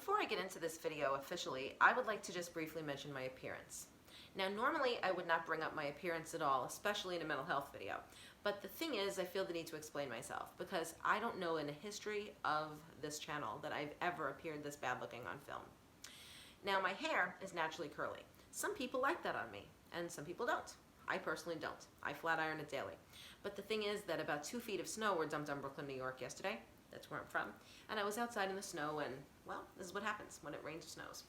before I get into this video officially, I would like to just briefly mention my appearance. Now, normally I would not bring up my appearance at all, especially in a mental health video. But the thing is, I feel the need to explain myself because I don't know in the history of this channel that I've ever appeared this bad looking on film. Now, my hair is naturally curly. Some people like that on me, and some people don't. I personally don't. I flat iron it daily. But the thing is that about 2 feet of snow were dumped on Brooklyn, New York yesterday. That's where I'm from. And I was outside in the snow and, well, this is what happens when it rains or snows.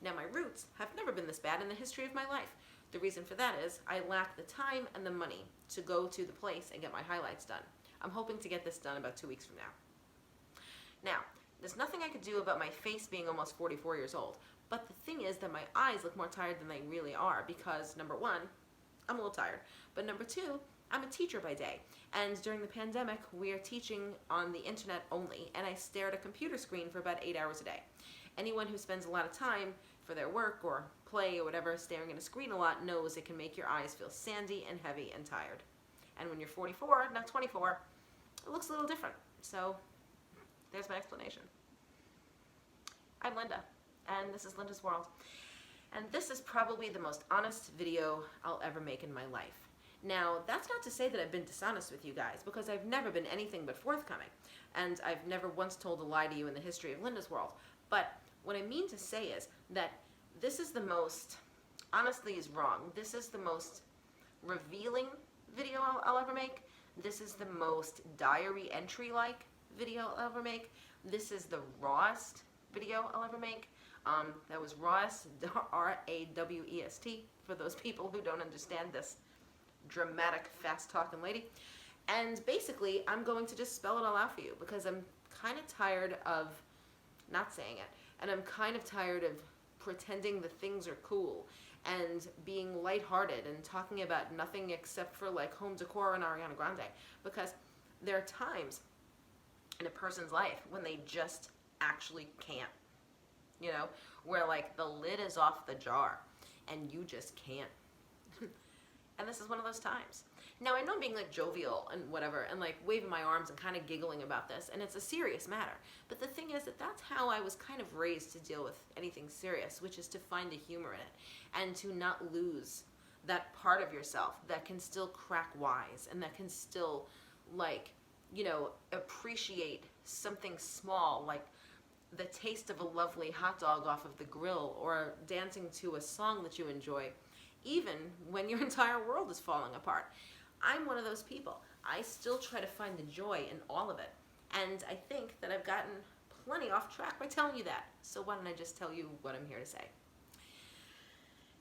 Now, my roots have never been this bad in the history of my life. The reason for that is I lack the time and the money to go to the place and get my highlights done. I'm hoping to get this done about 2 weeks from now. Now, there's nothing I could do about my face being almost 44 years old. But the thing is that my eyes look more tired than they really are because, number one, I'm a little tired. But number two, I'm a teacher by day. And during the pandemic, we are teaching on the internet only. And I stare at a computer screen for about 8 hours a day. Anyone who spends a lot of time for their work or play or whatever staring at a screen a lot knows it can make your eyes feel sandy and heavy and tired. And when you're 44, not 24, it looks a little different. So there's my explanation. I'm Linda, and this is Linda's World. And this is probably the most honest video I'll ever make in my life. Now, that's not to say that I've been dishonest with you guys, because I've never been anything but forthcoming. And I've never once told a lie to you in the history of Linda's World. But what I mean to say is that this is the most, honestly is wrong, this is the most revealing video I'll ever make. This is the most diary entry-like video I'll ever make. This is the rawest video I'll ever make. That was rawest, R-A-W-E-S-T, for those people who don't understand this dramatic, fast-talking lady. And basically, I'm going to just spell it all out for you because I'm kind of tired of not saying it. And I'm kind of tired of pretending that things are cool and being lighthearted and talking about nothing except for like home decor and Ariana Grande. Because there are times in a person's life when they just actually can't. You know, where like the lid is off the jar and you just can't. And this is one of those times. Now, I know I'm being like jovial and whatever and like waving my arms and kind of giggling about this, and it's a serious matter. But the thing is that that's how I was kind of raised to deal with anything serious, which is to find the humor in it and to not lose that part of yourself that can still crack wise and that can still, like, you know, appreciate something small like the taste of a lovely hot dog off of the grill or dancing to a song that you enjoy, even when your entire world is falling apart. I'm one of those people. I still try to find the joy in all of it. And I think that I've gotten plenty off track by telling you that. So why don't I just tell you what I'm here to say.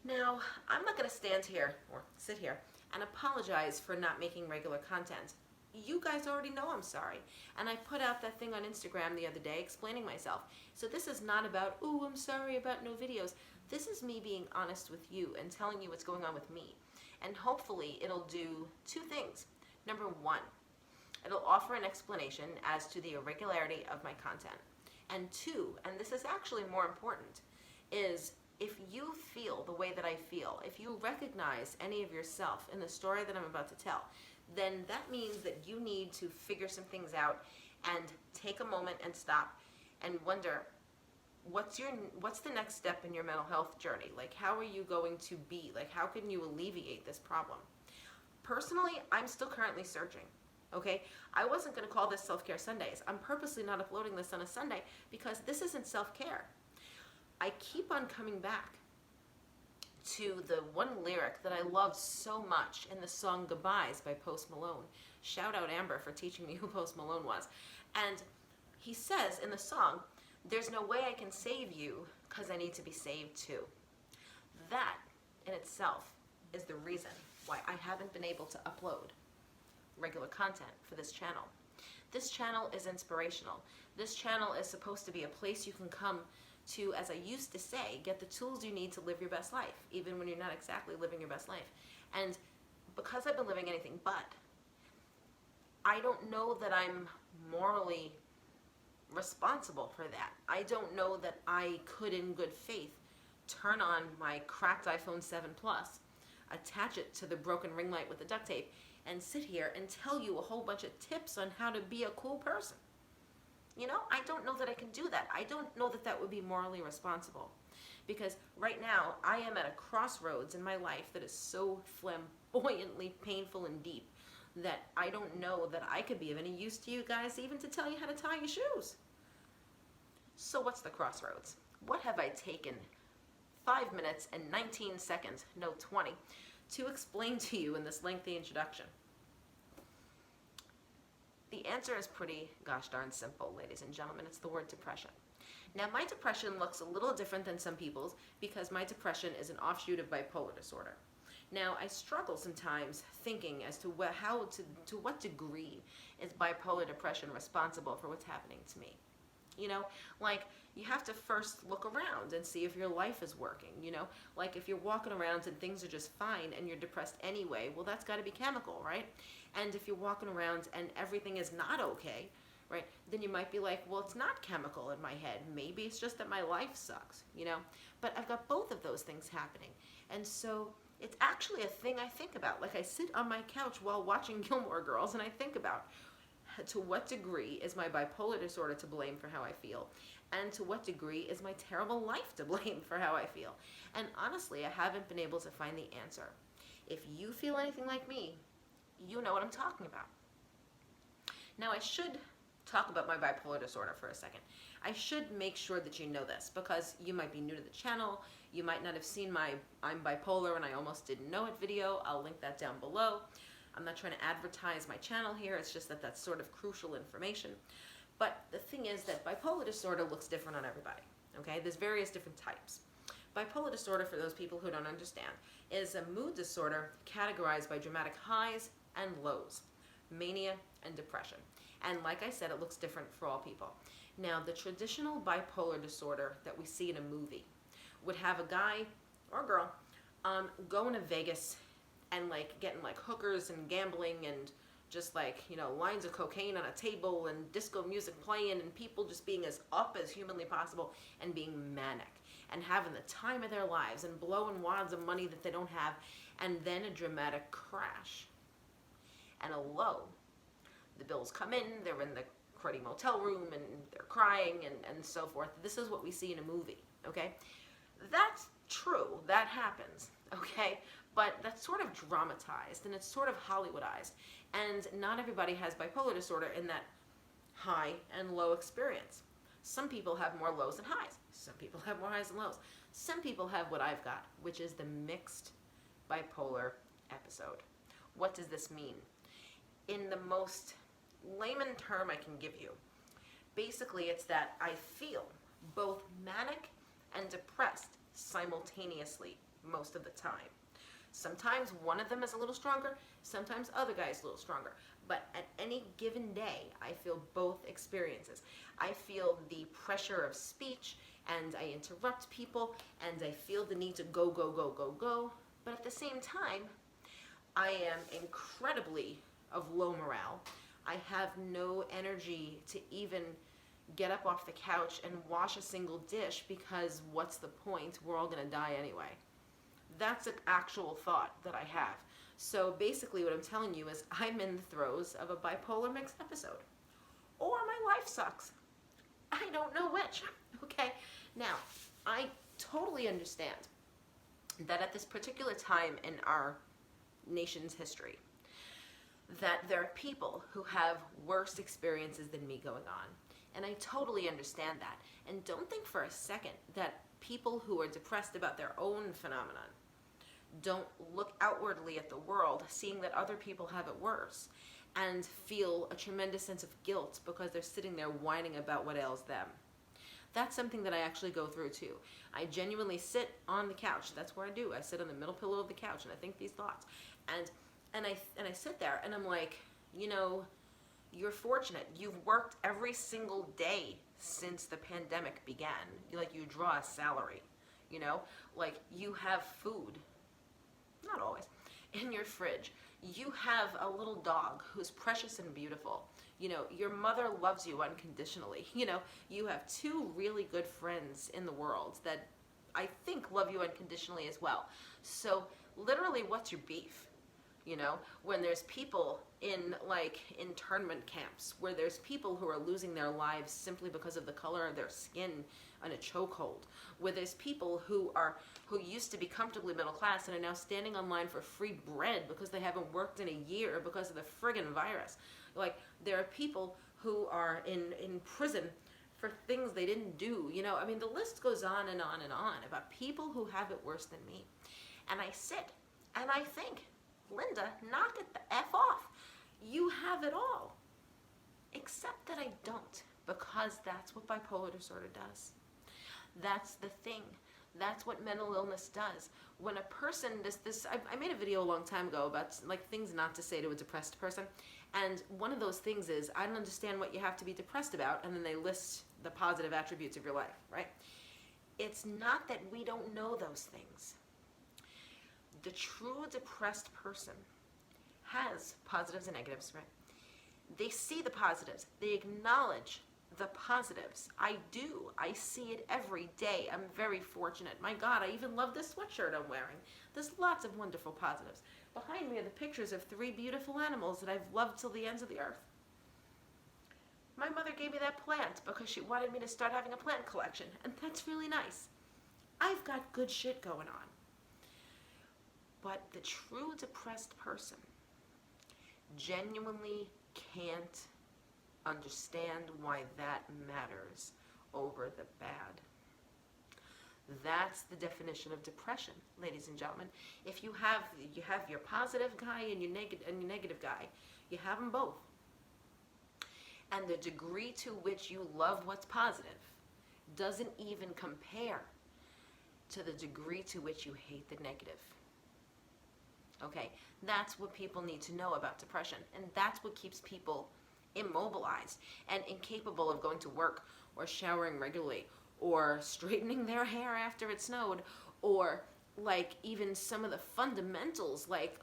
Now, I'm not going to stand here, or sit here, and apologize for not making regular content. You guys already know I'm sorry. And I put out that thing on Instagram the other day explaining myself. So this is not about, ooh, I'm sorry about no videos. This is me being honest with you and telling you what's going on with me. And hopefully it'll do two things. Number one, it'll offer an explanation as to the irregularity of my content. And two, and this is actually more important, is if you feel the way that I feel, if you recognize any of yourself in the story that I'm about to tell, then that means that you need to figure some things out and take a moment and stop and wonder, what's the next step in your mental health journey? Like, how are you going to be? Like, how can you alleviate this problem? Personally, I'm still currently searching, okay? I wasn't going to call this Self-Care Sundays. I'm purposely not uploading this on a Sunday because this isn't self-care. I keep on coming back to the one lyric that I love so much in the song Goodbyes by Post Malone. Shout out Amber for teaching me who Post Malone was. And he says in the song, there's no way I can save you because I need to be saved too. That in itself is the reason why I haven't been able to upload regular content for this channel. This channel is inspirational. This channel is supposed to be a place you can come to, as I used to say, get the tools you need to live your best life, even when you're not exactly living your best life. And because I've been living anything but, I don't know that I'm morally responsible for that. I don't know that I could, in good faith, turn on my cracked iPhone 7 Plus, attach it to the broken ring light with the duct tape, and sit here and tell you a whole bunch of tips on how to be a cool person. I don't know that I can do that. I don't know that that would be morally responsible. Because right now, I am at a crossroads in my life that is so flamboyantly painful and deep that I don't know that I could be of any use to you guys, even to tell you how to tie your shoes. So what's the crossroads? What have I taken 5 minutes and 19 seconds, no 20, to explain to you in this lengthy introduction? The answer is pretty gosh darn simple, ladies and gentlemen. It's the word depression. Now, my depression looks a little different than some people's because my depression is an offshoot of bipolar disorder. Now, I struggle sometimes thinking as to what degree is bipolar depression responsible for what's happening to me. Like, you have to first look around and see if your life is working, Like, if you're walking around and things are just fine and you're depressed anyway, well, that's got to be chemical, right? And if you're walking around and everything is not okay, right, then you might be like, well, it's not chemical in my head. Maybe it's just that my life sucks, But I've got both of those things happening. And so it's actually a thing I think about. Like, I sit on my couch while watching Gilmore Girls and I think about to what degree is my bipolar disorder to blame for how I feel? And to what degree is my terrible life to blame for how I feel? And honestly, I haven't been able to find the answer. If you feel anything like me, you know what I'm talking about. Now, I should talk about my bipolar disorder for a second. I should make sure that you know this because you might be new to the channel. You might not have seen my I'm bipolar and I almost didn't know it video. I'll link that down below. I'm not trying to advertise my channel here. It's just that that's sort of crucial information. But the thing is that bipolar disorder looks different on everybody. Okay, there's various different types. Bipolar disorder, for those people who don't understand, is a mood disorder categorized by dramatic highs and lows, mania and depression. And like I said, it looks different for all people. Now, the traditional bipolar disorder that we see in a movie would have a guy or girl going to Vegas and like getting like hookers and gambling and just like, lines of cocaine on a table and disco music playing and people just being as up as humanly possible and being manic and having the time of their lives and blowing wads of money that they don't have, and then a dramatic crash and a low. The bills come in, they're in the cruddy motel room and they're crying and so forth. This is what we see in a movie, okay? That's true, that happens, okay? But that's sort of dramatized and it's sort of Hollywoodized. And not everybody has bipolar disorder in that high and low experience. Some people have more lows than highs. Some people have more highs than lows. Some people have what I've got, which is the mixed bipolar episode. What does this mean? In the most layman term I can give you, basically it's that I feel both manic and depressed simultaneously most of the time. Sometimes one of them is a little stronger, sometimes the other guy is a little stronger. But at any given day, I feel both experiences. I feel the pressure of speech, and I interrupt people, and I feel the need to go, go, go, go, go. But at the same time, I am incredibly of low morale. I have no energy to even get up off the couch and wash a single dish because what's the point? We're all going to die anyway. That's an actual thought that I have. So basically what I'm telling you is I'm in the throes of a bipolar mixed episode. Or my life sucks. I don't know which. Okay? Now, I totally understand that at this particular time in our nation's history, that there are people who have worse experiences than me going on. And I totally understand that. And don't think for a second that people who are depressed about their own phenomenon don't look outwardly at the world, seeing that other people have it worse, and feel a tremendous sense of guilt because they're sitting there whining about what ails them. That's something that I actually go through too. I genuinely sit on the couch. That's where I do. I sit on the middle pillow of the couch and I think these thoughts. And I sit there and I'm like, you're fortunate. You've worked every single day since the pandemic began. You draw a salary, like you have food, not always, in your fridge. You have a little dog who's precious and beautiful. Your mother loves you unconditionally. You have two really good friends in the world that I think love you unconditionally as well. So literally, what's your beef? when there's people in like internment camps, where there's people who are losing their lives simply because of the color of their skin on a chokehold, where there's people who used to be comfortably middle class and are now standing online for free bread because they haven't worked in a year because of the friggin' virus. Like, there are people who are in prison for things they didn't do. I mean, the list goes on and on and on about people who have it worse than me. And I sit and I think, Linda, knock it the F off. You have it all. Except that I don't, because that's what bipolar disorder does. That's the thing. That's what mental illness does. When a person I made a video a long time ago about like things not to say to a depressed person. And one of those things is, I don't understand what you have to be depressed about. And then they list the positive attributes of your life, right? It's not that we don't know those things. The true depressed person has positives and negatives, right? They see the positives. They acknowledge the positives. I do. I see it every day. I'm very fortunate. My God, I even love this sweatshirt I'm wearing. There's lots of wonderful positives. Behind me are the pictures of 3 beautiful animals that I've loved till the ends of the earth. My mother gave me that plant because she wanted me to start having a plant collection, and that's really nice. I've got good shit going on. But the true depressed person genuinely can't understand why that matters over the bad. That's the definition of depression, ladies and gentlemen. If you have your positive guy and your negative guy, you have them both. And the degree to which you love what's positive doesn't even compare to the degree to which you hate the negative. Okay, that's what people need to know about depression, and that's what keeps people immobilized and incapable of going to work or showering regularly or straightening their hair after it snowed, or like even some of the fundamentals like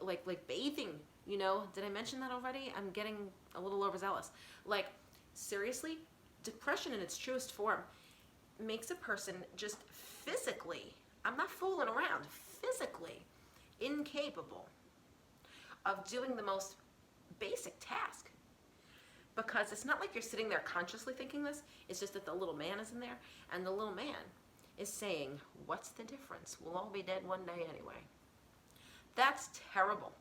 bathing. Did I mention that already? I'm getting a little overzealous. Like, seriously, depression in its truest form makes a person just physically, I'm not fooling around, physically incapable of doing the most basic task. Because it's not like you're sitting there consciously thinking this, it's just that the little man is in there, and the little man is saying, what's the difference? We'll all be dead one day anyway. That's terrible.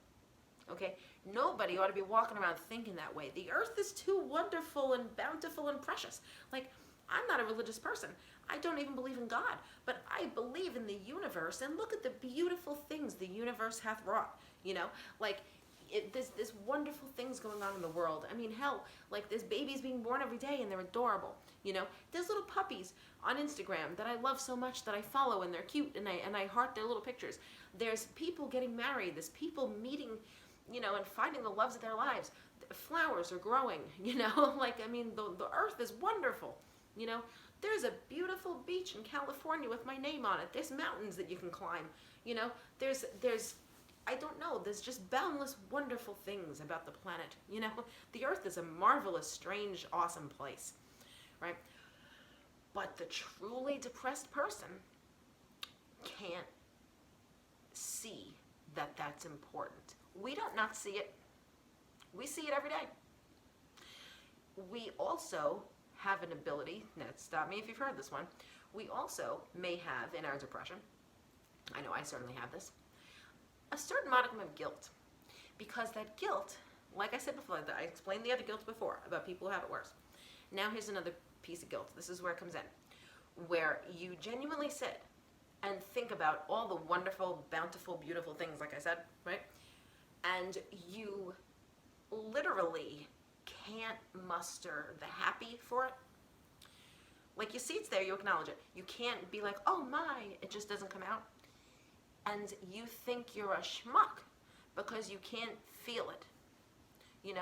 Okay? Nobody ought to be walking around thinking that way. The earth is too wonderful and bountiful and precious. Like, I'm not a religious person. I don't even believe in God. But I believe in the universe, and look at the beautiful things the universe hath wrought. Like, there's wonderful things going on in the world. I mean, hell, like there's babies being born every day and they're adorable. There's little puppies on Instagram that I love so much that I follow, and they're cute, and I heart their little pictures. There's people getting married. There's people meeting, and finding the loves of their lives. Flowers are growing, like, I mean, the earth is wonderful. There's a beautiful beach in California with my name on it. There's mountains that you can climb. There's I don't know, there's just boundless wonderful things about the planet. The earth is a marvelous, strange, awesome place, right? But the truly depressed person can't see that that's important. We don't not see it. We see it every day. We also have an ability, now stop me if you've heard this one, we also may have in our depression, I know I certainly have this, a certain modicum of guilt. Because that guilt, like I said before, I explained the other guilt before about people who have it worse. Now here's another piece of guilt. This is where it comes in. Where you genuinely sit and think about all the wonderful, bountiful, beautiful things, like I said, right? And you literally can't muster the happy for it. Like, you see it's there, you acknowledge it. You can't be like, oh my, it just doesn't come out. And you think you're a schmuck because you can't feel it. You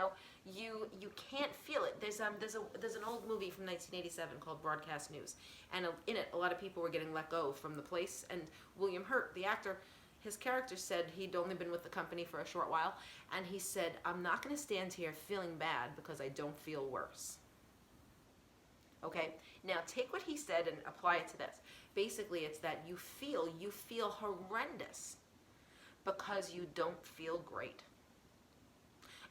can't feel it. There's an old movie from 1987 called Broadcast News, and in it a lot of people were getting let go from the place, and William Hurt, the actor, his character said he'd only been with the company for a short while, and he said, I'm not going to stand here feeling bad because I don't feel worse. Okay, now take what he said and apply it to this. Basically, it's that you feel horrendous because you don't feel great.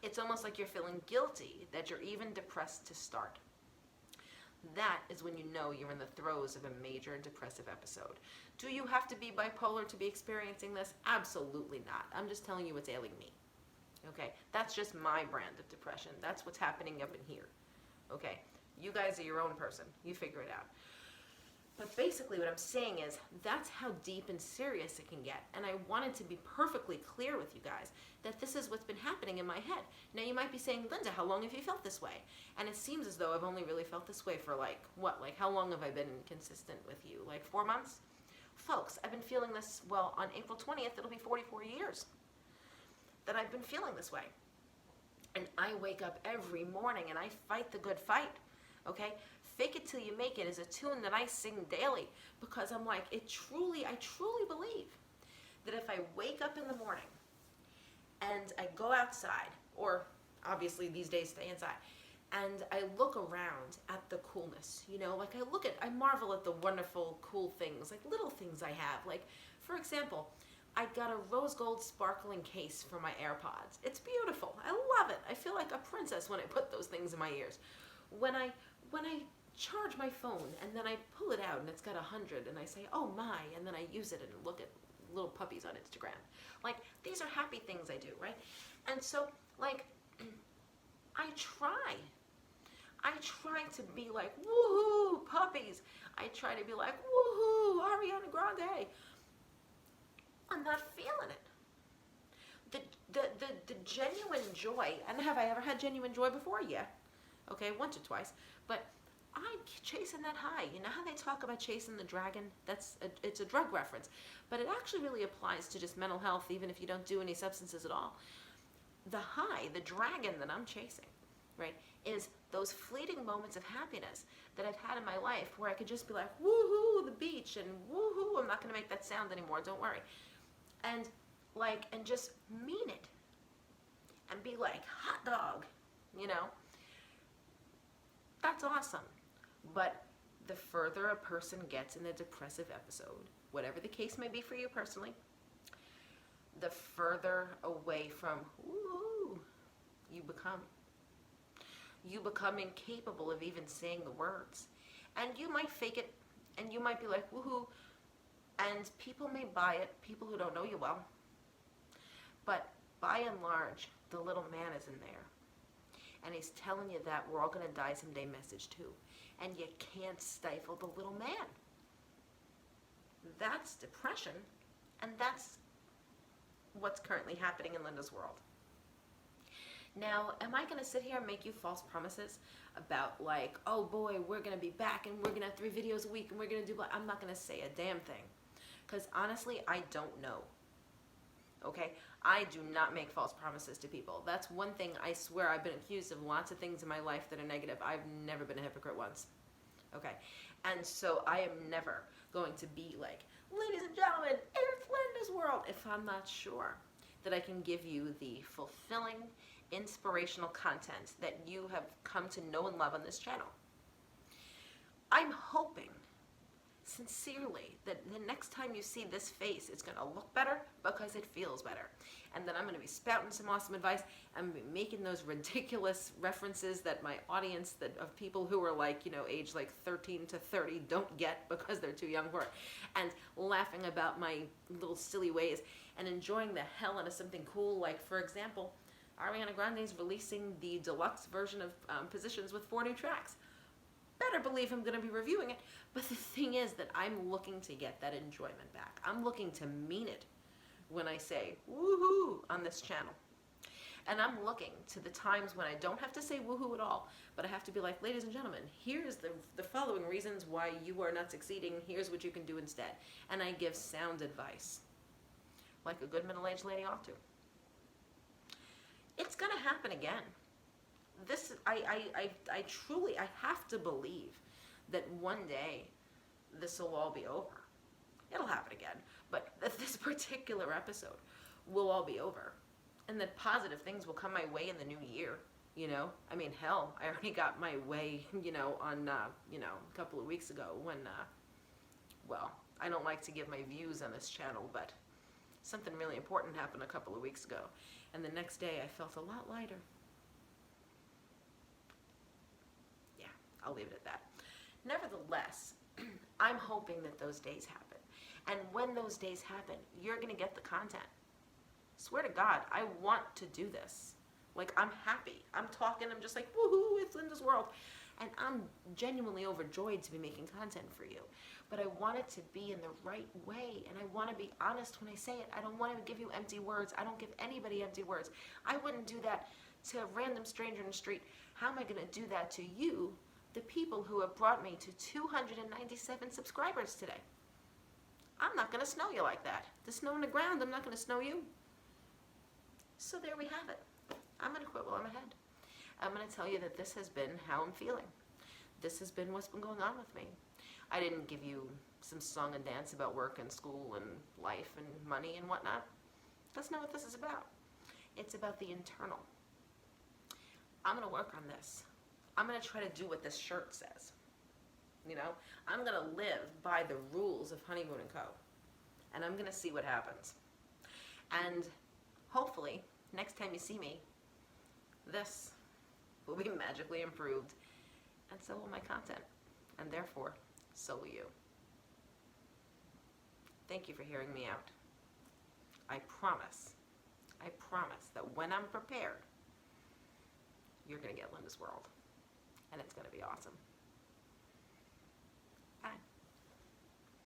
It's almost like you're feeling guilty that you're even depressed to start. That is when you know you're in the throes of a major depressive episode. Do you have to be bipolar to be experiencing this? Absolutely not. I'm just telling you what's ailing me. Okay? That's just my brand of depression. That's what's happening up in here. Okay? You guys are your own person. You figure it out. But basically what I'm saying is that's how deep and serious it can get. And I wanted to be perfectly clear with you guys that this is what's been happening in my head. Now you might be saying, Linda, how long have you felt this way? And it seems as though I've only really felt this way for like how long have I been consistent with you? Like 4 months? Folks, I've been feeling this, well, on April 20th, it'll be 44 years that I've been feeling this way. And I wake up every morning and I fight the good fight, okay? Fake it till you make it is a tune that I sing daily because I'm like, I truly believe that if I wake up in the morning and I go outside, or obviously these days stay inside, and I look around at the coolness, like I marvel at the wonderful, cool things, like little things I have. Like, for example, I got a rose gold sparkling case for my AirPods. It's beautiful. I love it. I feel like a princess when I put those things in my ears. When I charge my phone and then I pull it out and it's got 100 and I say, oh my, and then I use it and look at little puppies on Instagram. Like, these are happy things I do, right? And so, like, I try to be like, woohoo, puppies. I try to be like, woohoo, Ariana Grande. I'm not feeling it. The genuine joy, and have I ever had genuine joy before? Yeah. Okay, once or twice. But I'm chasing that high. You know how they talk about chasing the dragon? It's a drug reference. But it actually really applies to just mental health, even if you don't do any substances at all. The high, the dragon that I'm chasing, right, is those fleeting moments of happiness that I've had in my life where I could just be like, woohoo, the beach, and woohoo, I'm not going to make that sound anymore, don't worry. And just mean it. And be like, hot dog, That's awesome. But the further a person gets in a depressive episode, whatever the case may be for you personally, the further away from woo you become. You become incapable of even saying the words. And you might fake it, and you might be like, woohoo, and people may buy it, people who don't know you well. But by and large, the little man is in there. And he's telling you that we're all going to die someday message too. And you can't stifle the little man. That's depression, and that's what's currently happening in Linda's world. Now, am I going to sit here and make you false promises about like, oh boy, we're going to be back and we're going to have 3 videos a week and we're going to do, I'm not going to say a damn thing. Because honestly, I don't know. Okay? I do not make false promises to people. That's one thing I swear I've been accused of lots of things in my life that are negative. I've never been a hypocrite once. Okay? And so I am never going to be like, ladies and gentlemen, it's Linda's world, if I'm not sure that I can give you the fulfilling, inspirational content that you have come to know and love on this channel. I'm hoping sincerely that the next time you see this face, it's going to look better because it feels better. And then I'm going to be spouting some awesome advice. I'm going to be making those ridiculous references that my audience of people who are like, age like 13 to 30 don't get because they're too young for it. And laughing about my little silly ways and enjoying the hell out of something cool. Like, for example, Ariana Grande is releasing the deluxe version of Positions with 4 new tracks. Better believe I'm going to be reviewing it. But the thing is that I'm looking to get that enjoyment back. I'm looking to mean it when I say woohoo on this channel. And I'm looking to the times when I don't have to say woohoo at all, but I have to be like, ladies and gentlemen, here's the following reasons why you are not succeeding. Here's what you can do instead. And I give sound advice, like a good middle-aged lady ought to. It's going to happen again. I truly have to believe that one day this will all be over. It'll happen again, but this particular episode will all be over, and that positive things will come my way in the new year. I mean, hell, I already got my way, on, a couple of weeks ago when, well, I don't like to give my views on this channel, but something really important happened a couple of weeks ago, and the next day I felt a lot lighter. I'll leave it at that. Nevertheless, I'm hoping that those days happen. And when those days happen, you're going to get the content. Swear to God, I want to do this. Like, I'm happy. I'm talking, I'm just like, woohoo, it's Linda's world. And I'm genuinely overjoyed to be making content for you. But I want it to be in the right way, and I want to be honest when I say it. I don't want to give you empty words. I don't give anybody empty words. I wouldn't do that to a random stranger in the street. How am I going to do that to you, the people who have brought me to 297 subscribers today? I'm not going to snow you like that. The snow on the ground, I'm not going to snow you. So there we have it. I'm going to quit while I'm ahead. I'm going to tell you that this has been how I'm feeling. This has been what's been going on with me. I didn't give you some song and dance about work and school and life and money and whatnot. That's not what this is about. It's about the internal. I'm going to work on this. I'm going to try to do what this shirt says. You know, I'm going to live by the rules of Honeymoon & Co. And I'm going to see what happens. And hopefully, next time you see me, this will be magically improved. And so will my content. And therefore, so will you. Thank you for hearing me out. I promise that when I'm prepared, you're going to get Linda's World. And it's going to be awesome.